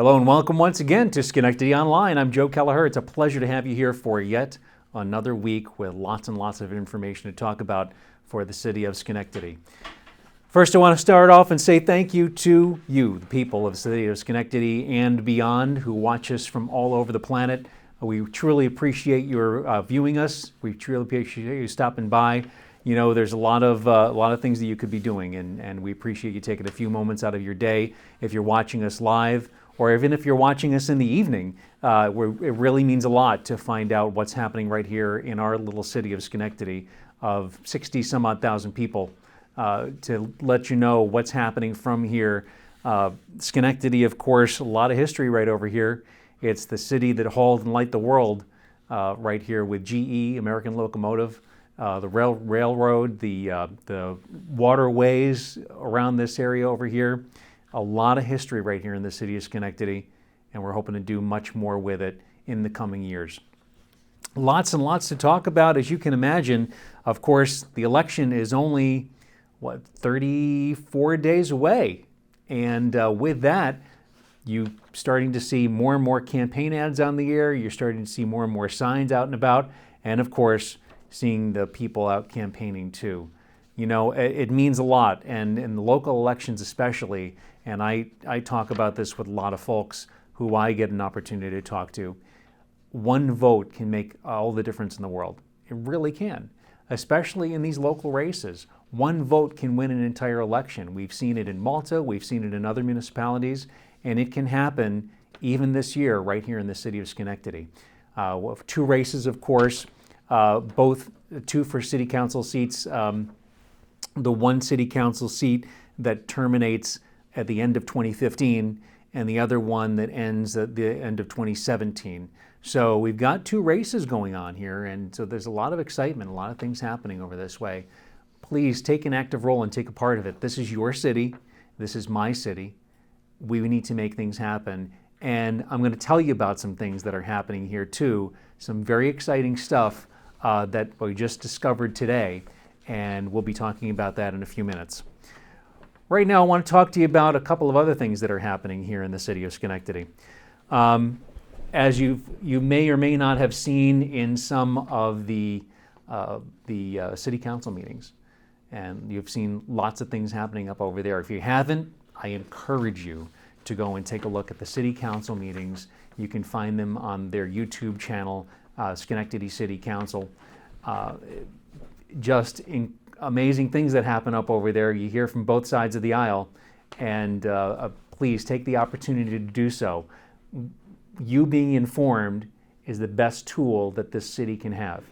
Hello and welcome once again to Schenectady Online. I'm Joe Kelleher. It's a pleasure to have you here for yet another week with lots and lots of information to talk about for the city of Schenectady. First, I want to start off and say thank you to you, the people of the city of Schenectady and beyond who watch us from all over the planet. We truly appreciate your viewing us. We truly appreciate you stopping by. You know, there's a lot of things that you could be doing, and we appreciate you taking a few moments out of your day if you're watching us live, or even if you're watching us in the evening. It really means a lot to find out what's happening right here in our little city of Schenectady of 60 some odd thousand people, to let you know what's happening from here. Schenectady, of course, a lot of history right over here. It's the city that hauled and light the world right here with GE, American Locomotive, the railroad, the waterways around this area over here. A lot of history right here in the city of Schenectady, and we're hoping to do much more with it in the coming years. Lots and lots to talk about, as you can imagine. Of course, the election is only, 34 days away. And with that, you're starting to see more and more campaign ads on the air. You're starting to see more and more signs out and about. And of course, seeing the people out campaigning too. You know, it means a lot, and in the local elections especially, and I talk about this with a lot of folks who I get an opportunity to talk to. One vote can make all the difference in the world. It really can, especially in these local races. One vote can win an entire election. We've seen it in Malta, we've seen it in other municipalities, and it can happen even this year right here in the city of Schenectady. Two races, of course, both two for city council seats. The one city council seat that terminates at the end of 2015 and the other one that ends at the end of 2017. So we've got two races going on here, and so there's a lot of excitement, a lot of things happening over this way. Please take an active role and take a part of it. This is your city. This is my city. We need to make things happen. And I'm going to tell you about some things that are happening here too. Some very exciting stuff that we just discovered today. And we'll be talking about that in a few minutes. Right now, I want to talk to you about a couple of other things that are happening here in the city of Schenectady. As you may or may not have seen in some of the city council meetings, and you've seen lots of things happening up over there. If you haven't, I encourage you to go and take a look at the city council meetings. You can find them on their YouTube channel, Schenectady City Council. Just amazing things that happen up over there. You hear from both sides of the aisle, and please take the opportunity to do so. You being informed is the best tool that this city can have.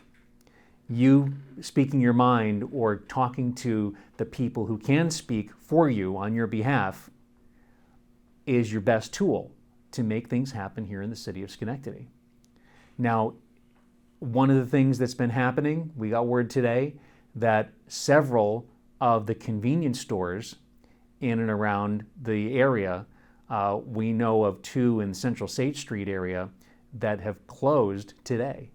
You speaking your mind or talking to the people who can speak for you on your behalf is your best tool to make things happen here in the city of Schenectady. Now, one of the things that's been happening, we got word today that several of the convenience stores in and around the area, we know of two in Central State Street area that have closed today.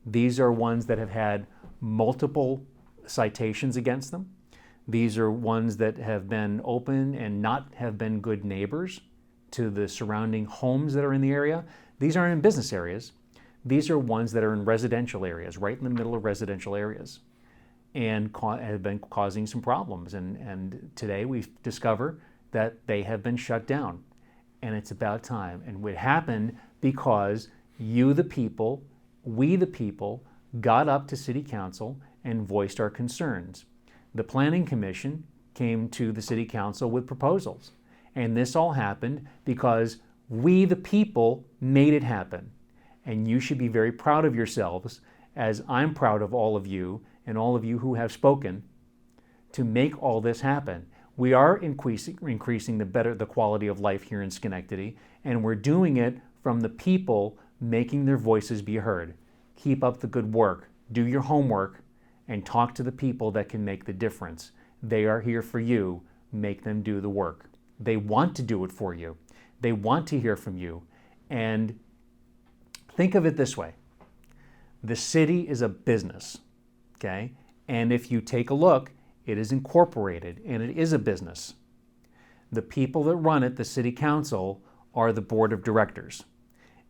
These are ones that have had multiple citations against them. These are ones that have been open and not have been good neighbors to the surrounding homes that are in the area. These aren't in business areas. These are ones that are in residential areas, right in the middle of residential areas, and have been causing some problems. And today we discover that they have been shut down, and it's about time. And it happened because you, the people, we, the people, got up to City Council and voiced our concerns. The Planning Commission came to the City Council with proposals, and this all happened because we, the people, made it happen. And you should be very proud of yourselves, as I'm proud of all of you and all of you who have spoken to make all this happen. We are increasing the quality of life here in Schenectady, and we're doing it from the people making their voices be heard. Keep up the good work. Do your homework and talk to the people that can make the difference. They are here for you. Make them do the work. They want to do it for you. They want to hear from you. And think of it this way. The city is a business, okay? And if you take a look, it is incorporated and it is a business. The people that run it, the city council, are the board of directors.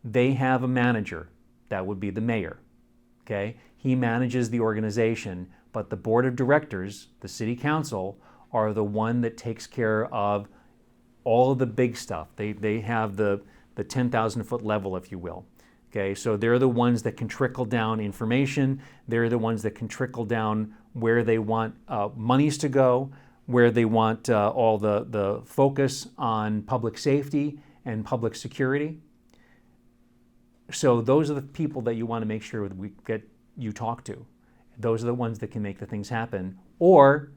They have a manager, that would be the mayor. Okay? He manages the organization, but the board of directors, the city council, are the one that takes care of all of the big stuff. They have the 10,000-foot level, if you will. Okay, so they're the ones that can trickle down information. They're the ones that can trickle down where they want monies to go, where they want all the focus on public safety and public security. So those are the people that you want to make sure that you talk to. Those are the ones that can make the things happen, or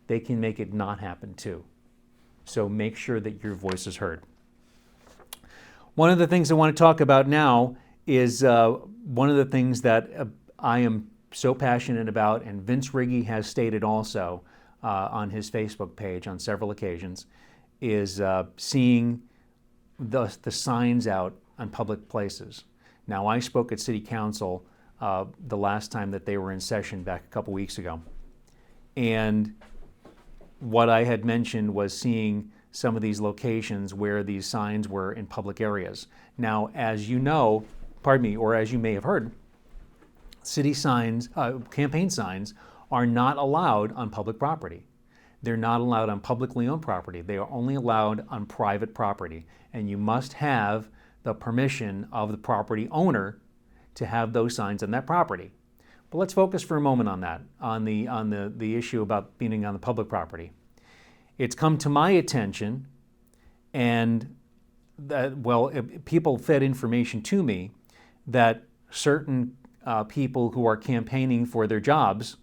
they can make it not happen too. So make sure that your voice is heard. One of the things I want to talk about now is one of the things that I am so passionate about, and Vince Riggi has stated also on his Facebook page on several occasions, is seeing the signs out on public places. Now, I spoke at City Council the last time that they were in session back a couple weeks ago, and what I had mentioned was seeing some of these locations where these signs were in public areas. Now, as you know, or as you may have heard, city signs, campaign signs, are not allowed on public property. They're not allowed on publicly owned property. They are only allowed on private property, and you must have the permission of the property owner to have those signs on that property. But let's focus for a moment on that, on the issue about being on the public property. It's come to my attention, and that, people fed information to me that certain people who are campaigning for their jobs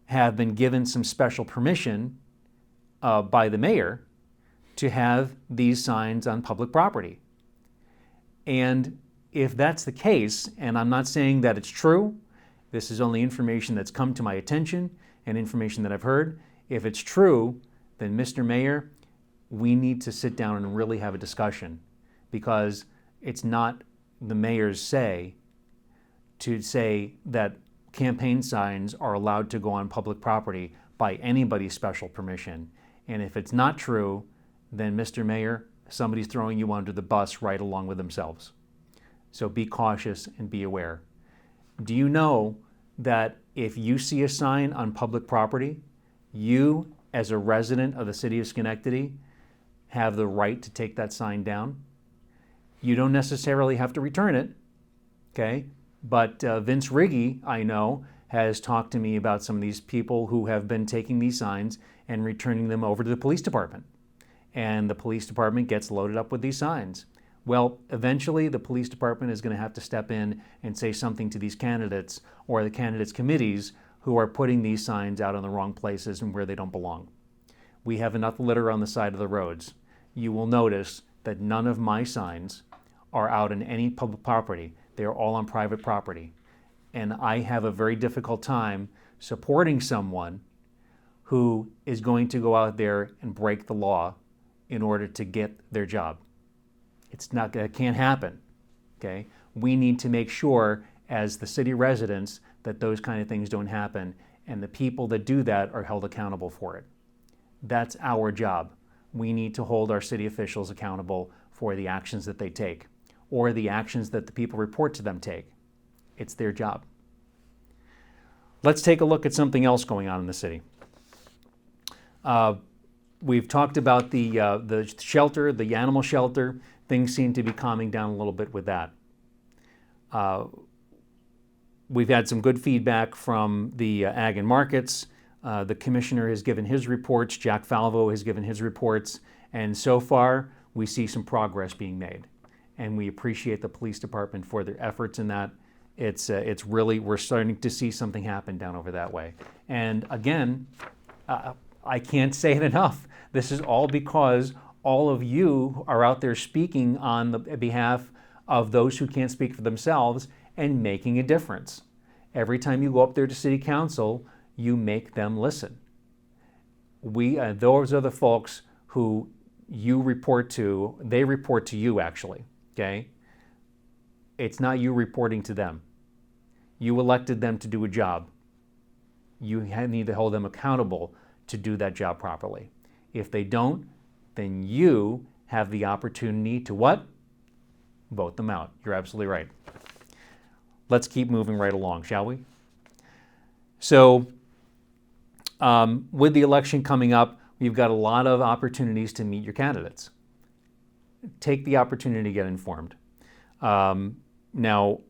have been given some special permission by the mayor to have these signs on public property. And if that's the case, and I'm not saying that it's true, this is only information that's come to my attention and information that I've heard. If it's true, then Mr. Mayor, we need to sit down and really have a discussion, because it's not the mayor's say to say that campaign signs are allowed to go on public property by anybody's special permission. And if it's not true, then Mr. Mayor, somebody's throwing you under the bus right along with themselves. So be cautious and be aware. Do you know that if you see a sign on public property, you, as a resident of the city of Schenectady, have the right to take that sign down? You don't necessarily have to return it, okay? But Vince Riggi, I know, has talked to me about some of these people who have been taking these signs and returning them over to the police department. And the police department gets loaded up with these signs. Well, eventually the police department is going to have to step in and say something to these candidates or the candidates' committees who are putting these signs out in the wrong places and where they don't belong. We have enough litter on the side of the roads. You will notice that none of my signs are out in any public property. They are all on private property. And I have a very difficult time supporting someone who is going to go out there and break the law in order to get their job. It can't happen, okay? We need to make sure as the city residents that those kind of things don't happen, and the people that do that are held accountable for it. That's our job. We need to hold our city officials accountable for the actions that they take, or the actions that the people report to them take. It's their job. Let's take a look at something else going on in the city. We've talked about the shelter, the animal shelter. Things seem to be calming down a little bit with that. We've had some good feedback from the ag and markets. The commissioner has given his reports. Jack Falvo has given his reports. And so far, we see some progress being made. And we appreciate the police department for their efforts in that. It's really, we're starting to see something happen down over that way. And again, I can't say it enough. This is all because all of you are out there speaking on the behalf of those who can't speak for themselves and making a difference. Every time you go up there to City Council, you make them listen. Those are the folks who you report to. They report to you, actually, okay? It's not you reporting to them. You elected them to do a job. You need to hold them accountable to do that job properly. If they don't, then you have the opportunity to what? Vote them out. You're absolutely right. Let's keep moving right along, shall we? So, with the election coming up, we've got a lot of opportunities to meet your candidates. Take the opportunity to get informed. Now,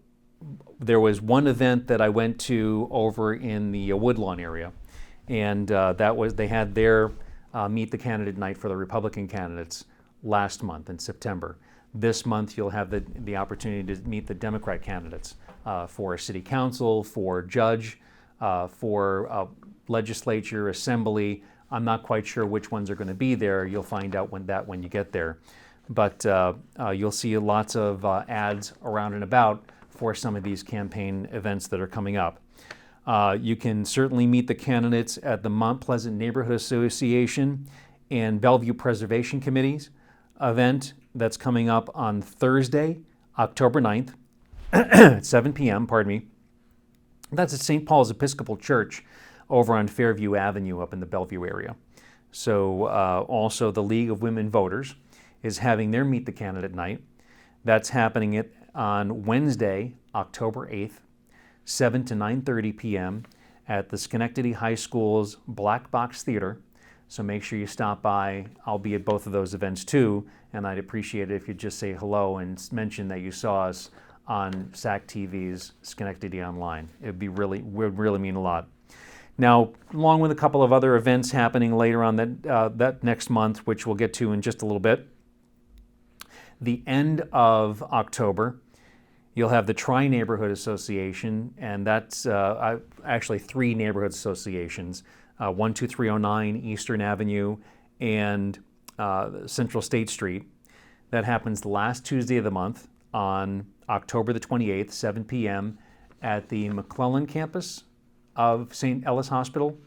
there was one event that I went to over in the Woodlawn area, and they had their meet the candidate night for the Republican candidates last month in September. This month, you'll have the opportunity to meet the Democrat candidates for city council, for judge, for legislature, assembly. I'm not quite sure which ones are going to be there. You'll find out when you get there. But you'll see lots of ads around and about for some of these campaign events that are coming up. You can certainly meet the candidates at the Mount Pleasant Neighborhood Association and Bellevue Preservation Committee's event that's coming up on Thursday, October 9th, at 7 p.m., pardon me. That's at St. Paul's Episcopal Church over on Fairview Avenue up in the Bellevue area. So also the League of Women Voters is having their Meet the Candidate night. That's happening on Wednesday, October 8th, 7 to 9:30 p.m. at the Schenectady High School's Black Box Theater. So make sure you stop by. I'll be at both of those events too, and I'd appreciate it if you'd just say hello and mention that you saw us on SAC TV's Schenectady Online. Would really mean a lot. Now, along with a couple of other events happening later on that next month, which we'll get to in just a little bit, the end of October, you'll have the Tri-Neighborhood Association, and that's actually 3 neighborhood associations, 12309 Eastern Avenue and Central State Street. That happens the last Tuesday of the month on October the 28th, 7 p.m. at the McClellan campus of St. Ellis Hospital,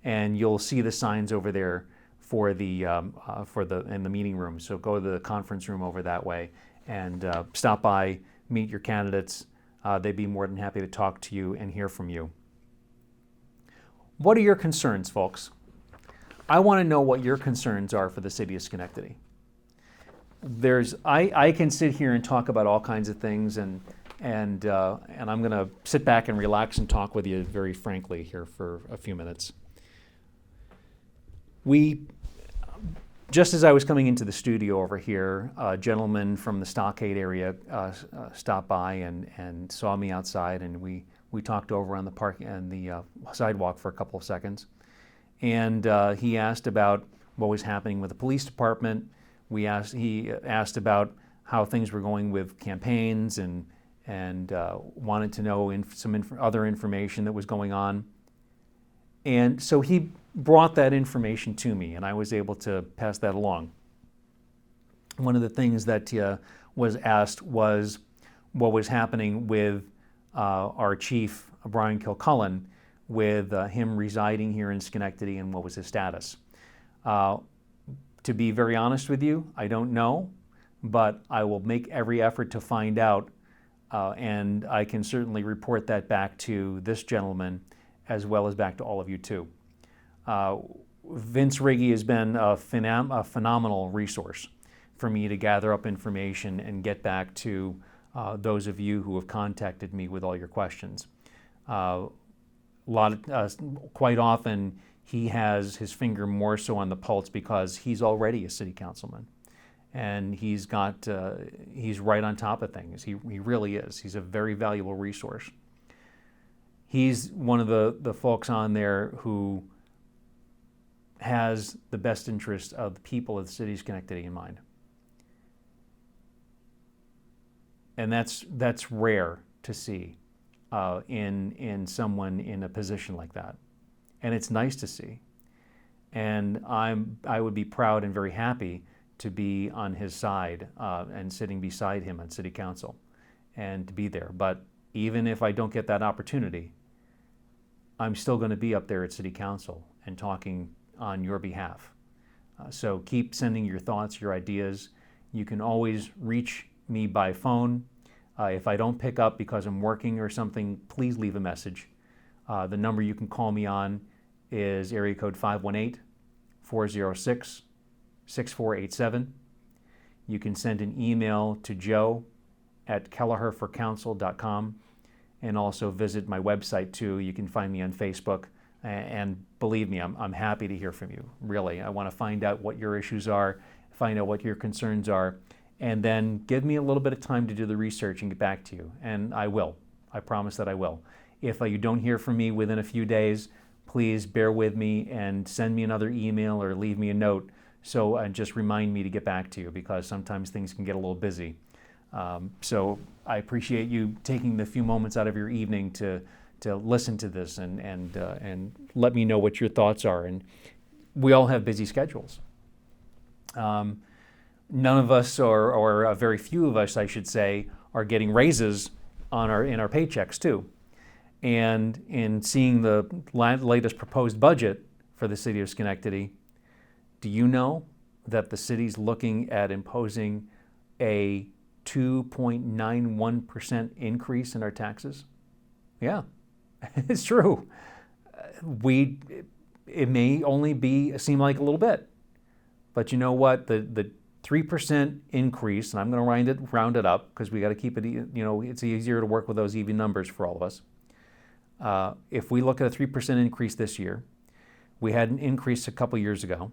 and you'll see the signs over there for the in the meeting room. So go to the conference room over that way and stop by, meet your candidates. They'd be more than happy to talk to you and hear from you. What are your concerns, folks? I want to know what your concerns are for the city of Schenectady. I can sit here and talk about all kinds of things, and I'm going to sit back and relax and talk with you very frankly here for a few minutes. Just as I was coming into the studio over here, a gentleman from the Stockade area stopped by and saw me outside, and we talked over on the park and the sidewalk for a couple of seconds. And he asked about what was happening with the police department. He asked about how things were going with campaigns and wanted to know some other information that was going on. And so he brought that information to me, and I was able to pass that along. One of the things that was asked was what was happening with our chief, Brian Kilcullen, with him residing here in Schenectady, and what was his status. To be very honest with you, I don't know, but I will make every effort to find out, and I can certainly report that back to this gentleman as well as back to all of you too. Vince Riggi has been a phenomenal resource for me to gather up information and get back to those of you who have contacted me with all your questions. Quite often, he has his finger more so on the pulse because he's already a city councilman, and he's right on top of things. He really is. He's a very valuable resource. He's one of the folks on there who has the best interest of the people of the city of Schenectady in mind. And that's rare to see in someone in a position like that. And it's nice to see. And I would be proud and very happy to be on his side and sitting beside him on city council and to be there. But even if I don't get that opportunity, I'm still going to be up there at city council and talking on your behalf. So keep sending your thoughts, your ideas. You can always reach me by phone. If I don't pick up because I'm working or something, please leave a message. The number you can call me on is area code 518-406-6487. You can send an email to joe@kelleherforcouncil.com, and also visit my website too. You can find me on Facebook. And believe me, I'm happy to hear from you. Really, I want to find out what your issues are, find out what your concerns are, and then give me a little bit of time to do the research and get back to you. And I will. I promise that I will. If you don't hear from me within a few days, please bear with me and send me another email or leave me a note. So just remind me to get back to you, because sometimes things can get a little busy. So I appreciate you taking the few moments out of your evening to listen to this and let me know what your thoughts are. And we all have busy schedules. None of us, or very few of us, I should say, are getting raises in our paychecks too. And in seeing the latest proposed budget for the city of Schenectady, do you know that the city's looking at imposing a 2.91% increase in our taxes? Yeah. It's true. It may only seem like a little bit, but you know what? The 3% increase, and I'm going to round it up because we got to keep it. It's easier to work with those even numbers for all of us. If we look at a 3% increase this year, we had an increase a couple years ago.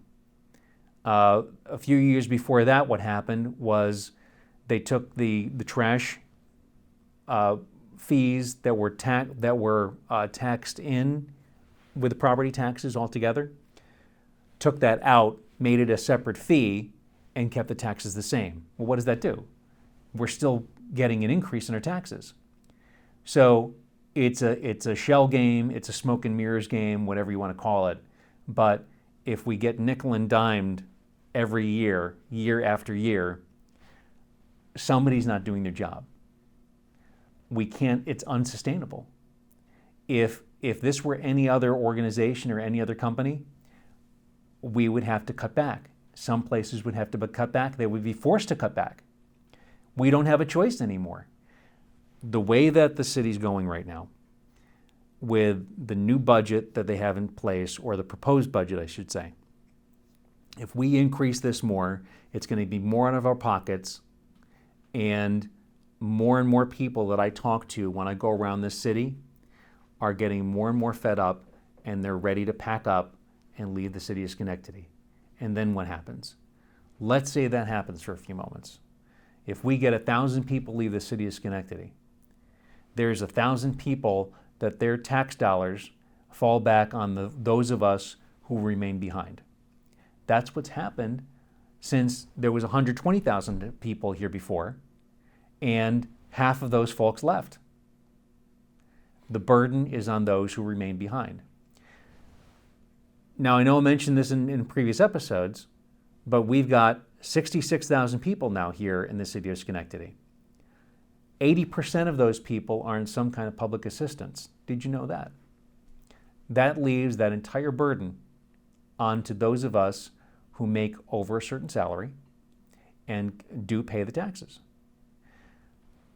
A few years before that, what happened was they took the trash fees that were taxed in with the property taxes altogether, took that out, made it a separate fee, and kept the taxes the same. Well, what does that do? We're still getting an increase in our taxes. So it's a shell game, it's a smoke and mirrors game, whatever you want to call it. But if we get nickel and dimed every year, year after year, somebody's not doing their job. We can't, it's unsustainable. If this were any other organization or any other company, we would have to cut back. Some places would have to cut back. They would be forced to cut back. We don't have a choice anymore. The way that the city's going right now, with the new budget that they have in place, or the proposed budget, I should say, if we increase this more, it's going to be more out of our pockets, and more people that I talk to when I go around this city are getting more and more fed up, and they're ready to pack up and leave the city of Schenectady. And then what happens? Let's say that happens for a few moments. If we get 1,000 people leave the city of Schenectady, there's 1,000 people that their tax dollars fall back on those of us who remain behind. That's what's happened since there was 120,000 people here before, and half of those folks left. The burden is on those who remain behind. Now, I know I mentioned this in previous episodes, but we've got 66,000 people now here in the city of Schenectady. 80% of those people are in some kind of public assistance. Did you know that? That leaves that entire burden onto those of us who make over a certain salary and do pay the taxes.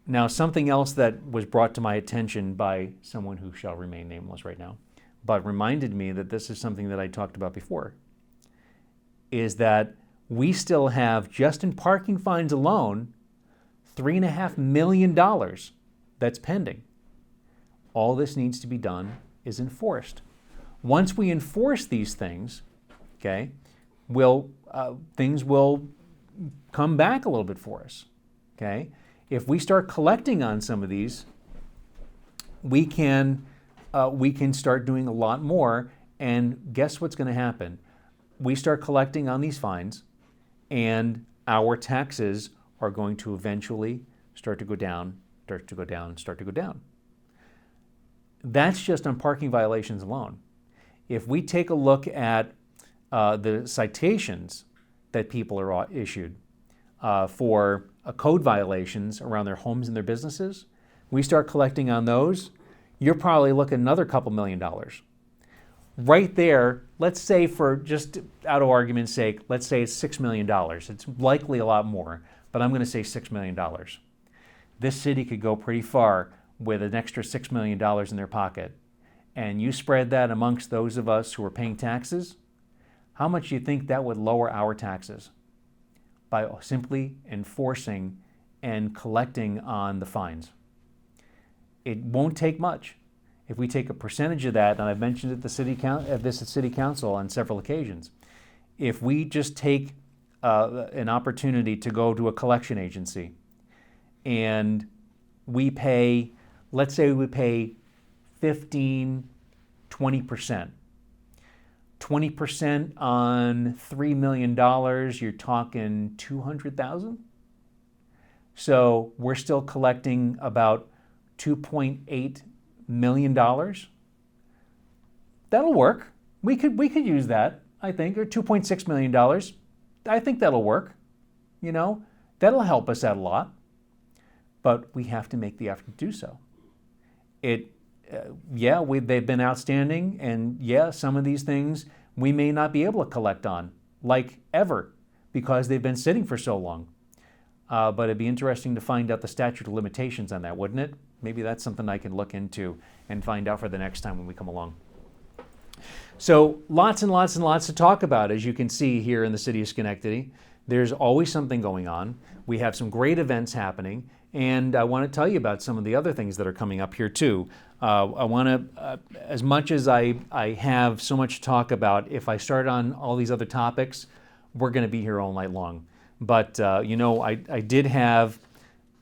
Now, something else that was brought to my attention by someone who shall remain nameless right now, but reminded me that this is something that I talked about before, is that we still have, just in parking fines alone, $3.5 million that's pending. All this needs to be done is enforced. Once we enforce these things, okay, things will come back a little bit for us, okay? If we start collecting on some of these, we can start doing a lot more, and guess what's going to happen? We start collecting on these fines, and our taxes are going to eventually start to go down. That's just on parking violations alone. If we take a look at the citations that people are issued for code violations around their homes and their businesses, we start collecting on those, you're probably looking at another couple $1 million. Right there, let's say, for just out of argument's sake, let's say it's $6 million. It's likely a lot more, but I'm going to say $6 million. This city could go pretty far with an extra $6 million in their pocket. And you spread that amongst those of us who are paying taxes, how much do you think that would lower our taxes? by simply enforcing and collecting on the fines. It won't take much. If we take a percentage of that, and I've mentioned it at this city council on several occasions, if we just take an opportunity to go to a collection agency and we pay, let's say we pay 15, 20%. 20% on $3 million, you're talking 200,000. So we're still collecting about $2.8 million. That'll work. We could use that, I think, or $2.6 million. I think that'll work. You know, that'll help us out a lot. But we have to make the effort to do so. They've been outstanding, and some of these things we may not be able to collect on, like ever, because they've been sitting for so long. But it'd be interesting to find out the statute of limitations on that, wouldn't it? Maybe that's something I can look into and find out for the next time when we come along. So lots and lots and lots to talk about, as you can see here in the city of Schenectady. There's always something going on. We have some great events happening, and I want to tell you about some of the other things that are coming up here too. I want to, as much as I have so much to talk about, if I start on all these other topics, we're going to be here all night long. But I did have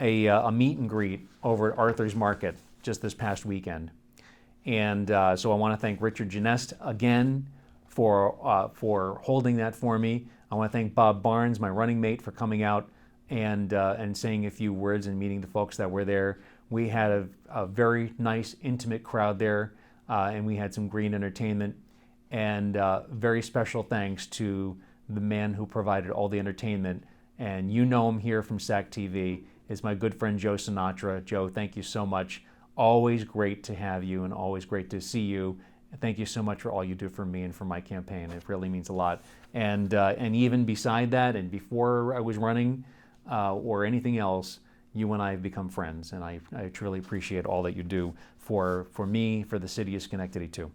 a meet and greet over at Arthur's Market just this past weekend. And so I want to thank Richard Genest again for holding that for me. I want to thank Bob Barnes, my running mate, for coming out and saying a few words and meeting the folks that were there. We had a very nice, intimate crowd there, and we had some great entertainment. And very special thanks to the man who provided all the entertainment. And you know him here from SAC TV. Is my good friend Joe Sinatra. Joe, thank you so much. Always great to have you and always great to see you. Thank you so much for all you do for me and for my campaign. It really means a lot. And even beside that, and before I was running or anything else, you and I have become friends. And I truly appreciate all that you do for me, for the city of Schenectady too.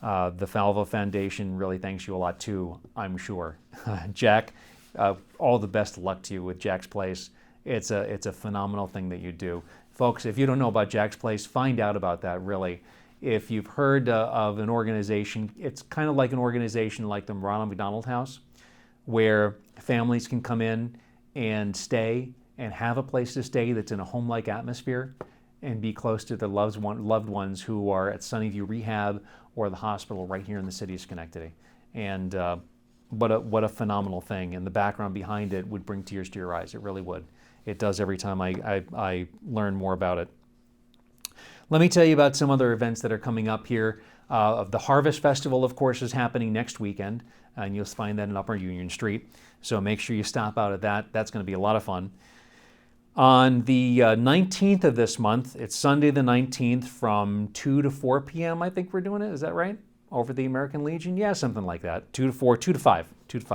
The Falvo Foundation really thanks you a lot too, I'm sure. Jack, all the best of luck to you with Jack's Place. It's a phenomenal thing that you do. Folks, if you don't know about Jack's Place, find out about that, really. If you've heard of an organization, it's kind of like an organization like the Ronald McDonald House, where families can come in and stay and have a place to stay that's in a home-like atmosphere and be close to their loved ones who are at Sunnyview Rehab or the hospital right here in the city of Schenectady. And what a phenomenal thing. And the background behind it would bring tears to your eyes. It really would. It does every time I learn more about it. Let me tell you about some other events that are coming up here. The Harvest Festival, of course, is happening next weekend, and you'll find that in Upper Union Street. So make sure you stop out at that. That's going to be a lot of fun. On the 19th of this month, it's Sunday the 19th from 2 to 4 p.m., I think we're doing it. Is that right? Over the American Legion? Yeah, something like that. 2 to 4, 2 to 5, 2 to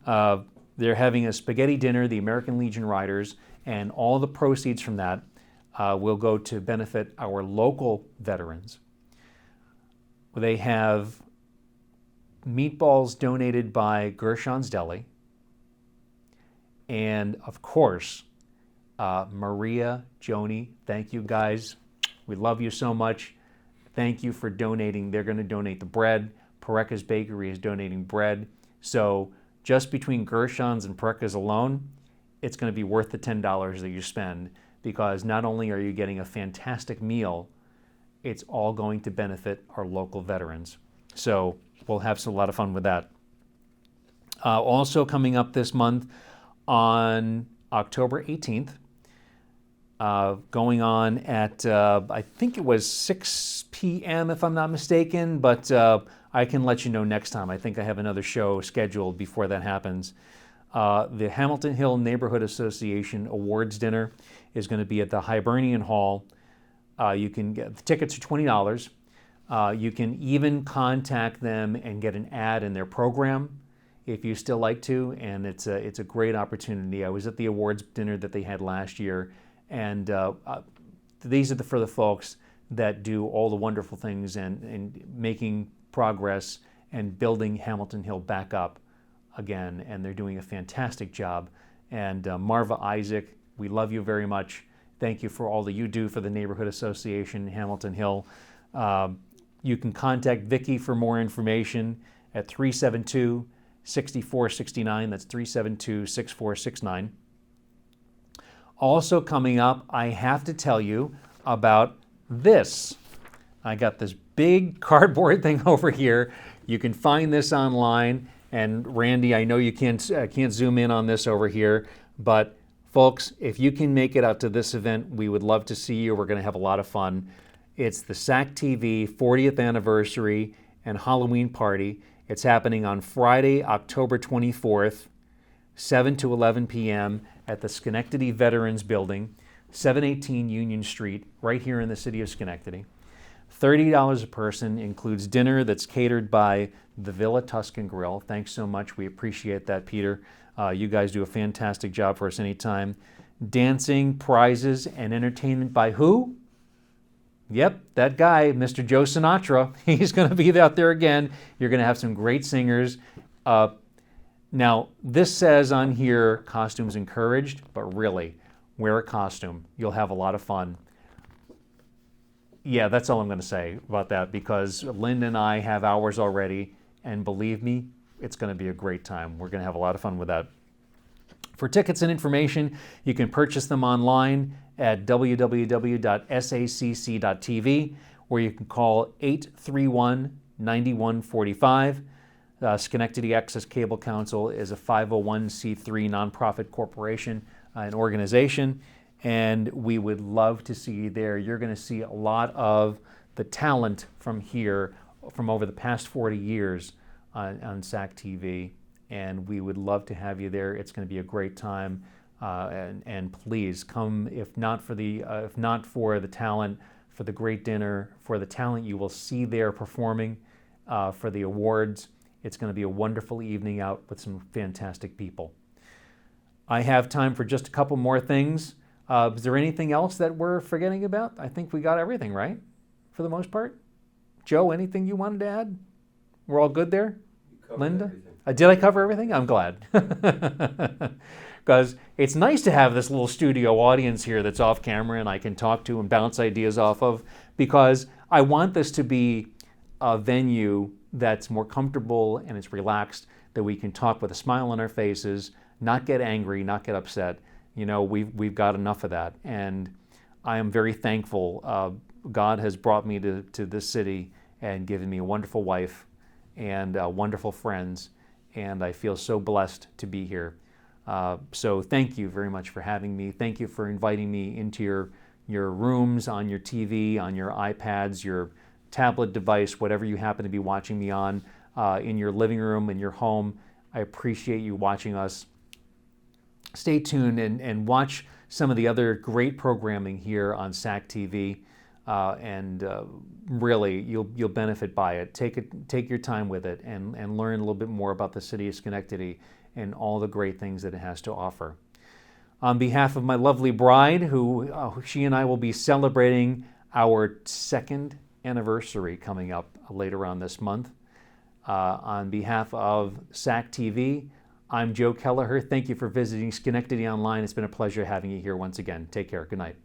5. They're having a spaghetti dinner, the American Legion Riders, and all the proceeds from that will go to benefit our local veterans. They have meatballs donated by Gershon's Deli, and of course, Maria, Joni, thank you guys. We love you so much. Thank you for donating. They're going to donate the bread. Pareca's Bakery is donating bread. So just between Gershon's and Pareca's alone, it's going to be worth the $10 that you spend, because not only are you getting a fantastic meal, it's all going to benefit our local veterans. So we'll have a lot of fun with that. Also coming up this month on October 18th, going on at, I think it was 6 p.m. if I'm not mistaken, but I can let you know next time. I think I have another show scheduled before that happens. The Hamilton Hill Neighborhood Association Awards Dinner is going to be at the Hibernian Hall. You can get the tickets are $20. You can even contact them and get an ad in their program if you still like to, and it's a great opportunity. I was at the awards dinner that they had last year, and these are for the folks that do all the wonderful things and making progress and building Hamilton Hill back up again, and they're doing a fantastic job. And Marva Isaac, we love you very much. Thank you for all that you do for the Neighborhood Association in Hamilton Hill. You can contact Vicki for more information at 372-6469. That's 372-6469. Also coming up, I have to tell you about this. I got this big cardboard thing over here. You can find this online. And Randy, I know you can't zoom in on this over here, but folks, if you can make it out to this event, we would love to see you. We're going to have a lot of fun. It's the SAC TV 40th anniversary and Halloween party. It's happening on Friday, October 24th, 7 to 11 p.m. at the Schenectady Veterans Building, 718 Union Street, right here in the city of Schenectady. $30 a person, includes dinner that's catered by the Villa Tuscan Grill. Thanks so much. We appreciate that, Peter. You guys do a fantastic job for us anytime. Dancing, prizes, and entertainment by who? Yep, that guy, Mr. Joe Sinatra. He's going to be out there again. You're going to have some great singers. Now, this says on here, costumes encouraged, but really, wear a costume. You'll have a lot of fun. Yeah, that's all I'm going to say about that, because Linda and I have ours already, and believe me, it's going to be a great time. We're going to have a lot of fun with that. For tickets and information, you can purchase them online at www.sacc.tv, or you can call 831-9145. Schenectady Access Cable Council is a 501c3 nonprofit corporation, an organization, and we would love to see you there. You're going to see a lot of the talent from here, from over the past 40 years on SAC TV, and we would love to have you there. It's going to be a great time, and please come. If not for the talent, for the great dinner, for the talent you will see there performing, for the awards. It's going to be a wonderful evening out with some fantastic people. I have time for just a couple more things. Is there anything else that we're forgetting about? I think we got everything right, for the most part. Joe, anything you wanted to add? We're all good there? Linda? Did I cover everything? I'm glad. Because it's nice to have this little studio audience here that's off camera and I can talk to and bounce ideas off of, because I want this to be a venue that's more comfortable and it's relaxed, that we can talk with a smile on our faces, not get angry, not get upset. You know, we've got enough of that. And I am very thankful. God has brought me to this city and given me a wonderful wife and wonderful friends. And I feel so blessed to be here. So thank you very much for having me. Thank you for inviting me into your rooms, on your TV, on your iPads, your tablet device, whatever you happen to be watching me on, in your living room, in your home. I appreciate you watching us. Stay tuned and watch some of the other great programming here on SAC TV, and really you'll benefit by it. Take your time with it and learn a little bit more about the city of Schenectady and all the great things that it has to offer. On behalf of my lovely bride, who she and I will be celebrating our second anniversary coming up later on this month. On behalf of SAC TV, I'm Joe Kelleher. Thank you for visiting Schenectady Online. It's been a pleasure having you here once again. Take care. Good night.